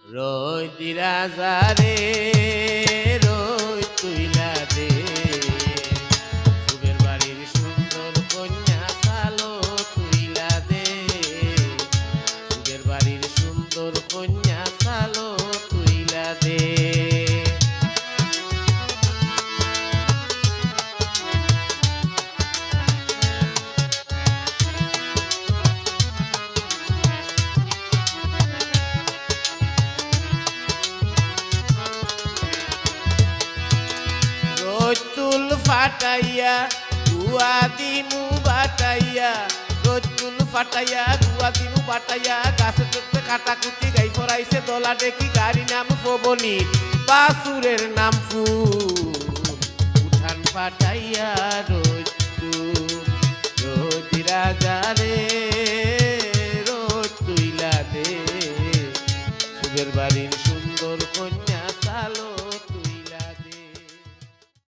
রোজি রাজারে রোজ তুইলা দে সুখের বাড়ির সুন্দর কন্যা সালো তুইলা দে সুখের বাড়ির সুন্দর কন্যা সালো তুইলা দে রোজতুল ফাটাইয়া গুয়া দিমু বাটাইয়া রোজতুল ফাটাইয়া গুয়া দিমু বাটাইয়া গাছে চড়তে কাটাকুটি গাই পরাইছে দলা ডেকি গাড়ি নাম পবনী বাসুরের নাম ফুল উঠান ফাটাইয়া রোজতুল রোজি রাজারে রোজ তুইলা দে সুখের বাড়ির সুন্দর কন্যা সালো